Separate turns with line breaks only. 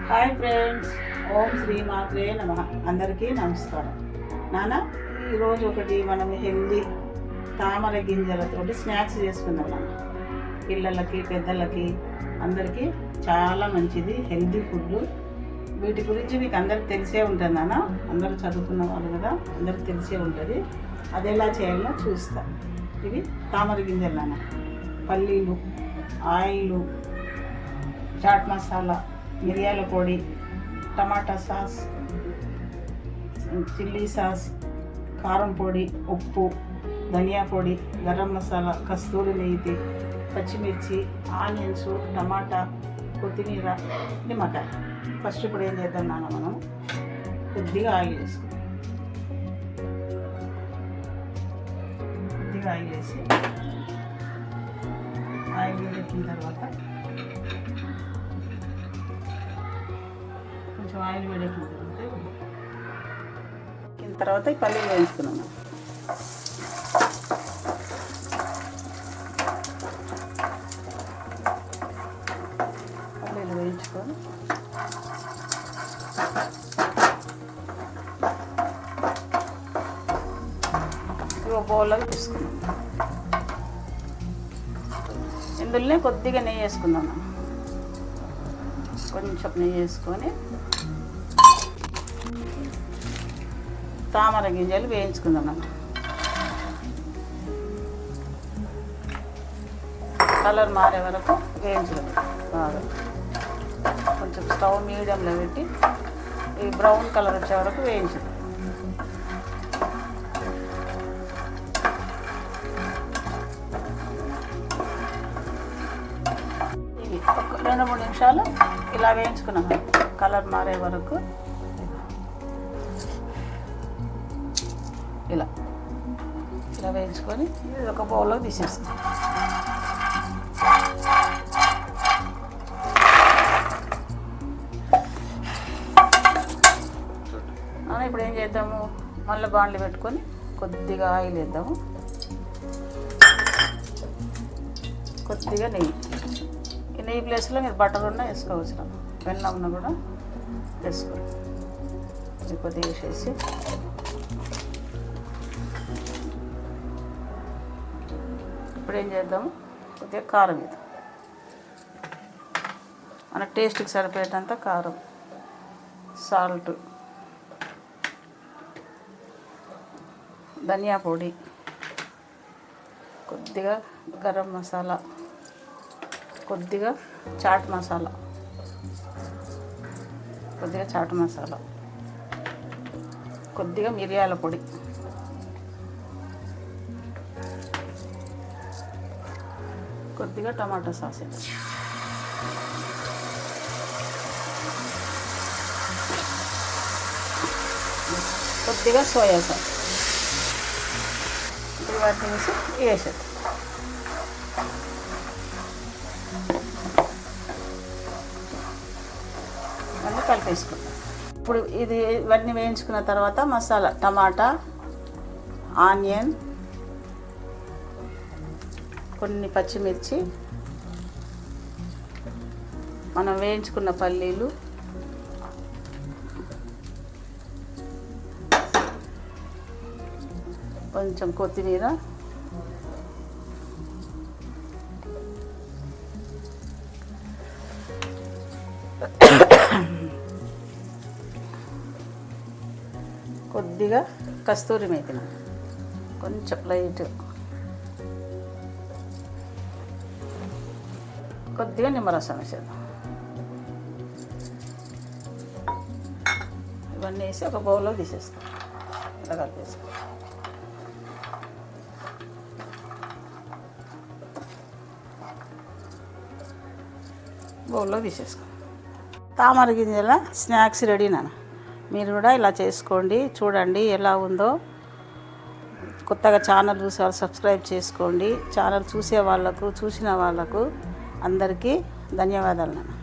Hi friends, ఓం శ్రీ మాత్రే నమః. అందరికీ నమస్కారం. నాన్న, ఈరోజు ఒకటి మనం హెల్దీ తామర గింజలతోటి స్నాక్స్ చేసుకుందాం. నాన్న, పిల్లలకి పెద్దలకి అందరికీ చాలా మంచిది, హెల్దీ ఫుడ్. వీటి గురించి మీకు అందరికి తెలిసే ఉంటుంది నాన్న, అందరూ చదువుకున్న వాళ్ళు కదా, అందరికి తెలిసే ఉంటుంది. అది ఎలా చేయాలో చూస్తాం. ఇవి తామర గింజలు నాన్న, పల్లీలు, ఆయిలు, చాట్ మసాలా, మిరియాల పొడి, టమాటా సాస్, చిల్లీ సాస్, కారం పొడి, ఉప్పు, ధనియా పొడి, గరం మసాలా, కస్తూరి మేతి, పచ్చిమిర్చి, ఆనియన్స్, టమాటా, కొత్తిమీర, నిమ్మకాయ. ఫస్ట్ ఇప్పుడు ఏం చేద్దాం నాన్న, మనం కొద్దిగా ఆయిల్ వేసుకుందాం. కొద్దిగా ఆయిల్ వేసి ఆయిల్ వేసిన తర్వాత కొంచెం ఆయిల్ వేడెక్కిన తర్వాత ఈ పల్లీలు వేయించుకున్నాను. పల్లీలు వేయించుకొని ఇవి బౌల్లో తీసుకున్నాం. ఇందులోనే కొద్దిగా నెయ్యి వేసుకుందాం. కొంచెం నెయ్యి వేసుకొని తామర గింజలు వేయించుకుందాం. కలర్ మారే వరకు వేయించుకుందాం బాగా. కొంచెం స్టవ్ మీడియంలో పెట్టి ఈ బ్రౌన్ కలర్ వచ్చే వరకు వేయించుదాం. ఇవి ఒక 2-3 నిమిషాలు ఇలా వేయించుకున్నాం, కలర్ మారే వరకు. ఇలా ఇలా వేయించుకొని ఇది ఒక బౌల్లో తీసేస్తాం. ఇప్పుడు ఏం చేద్దాము, మళ్ళీ బాండ్లు పెట్టుకొని కొద్దిగా ఆయిల్ వేద్దాము, కొద్దిగా నెయ్యి. ఈ నెయ్యి ప్లేస్లో మీరు బటర్ ఉన్నా వేసుకోవచ్చు, వెన్న ఉన్నా కూడా వేసుకోండి. కొద్దిగా వేసేసి ఇప్పుడు ఏం చేద్దాము, కొద్దిగా కారం వేద్దాం. మన టేస్ట్కి సరిపోయేటంత కారం, సాల్ట్, ధనియా పొడి, కొద్దిగా గరం మసాలా, కొద్దిగా చాట్ మసాలా, కొద్దిగా మిరియాల పొడి, కొద్దిగా టమాటా సాస్, కొద్దిగా సోయా సాస్. వాటిని వేసి వేసేది అన్నీ కలిపేసుకుంటాం. ఇప్పుడు ఇవన్నీ వేయించుకున్న తర్వాత మసాలా, టమాటా, ఆనియన్, కొన్ని పచ్చిమిర్చి, మనం వేయించుకున్న పల్లీలు, కొంచెం కొత్తిమీర, కొద్దిగా కస్తూరి మేతి, కొంచెం లైట్, కొద్దిగా నిమ్మరసం వేసేద్దాం. ఇవన్నీ వేసి ఒక బౌల్లో తీసేస్తాం. ఇలా కలిపేస్తాం. బౌల్లో తీసేసుకో. తామర గింజల స్నాక్స్ రెడీ నాన్న. మీరు కూడా ఇలా చేసుకోండి, చూడండి ఎలా ఉందో. కొత్తగా ఛానల్ చూసే సబ్స్క్రైబ్ చేసుకోండి. ఛానల్ చూసే వాళ్ళకు, చూసిన వాళ్ళకు అందరికీ ధన్యవాదాలు నాన్న.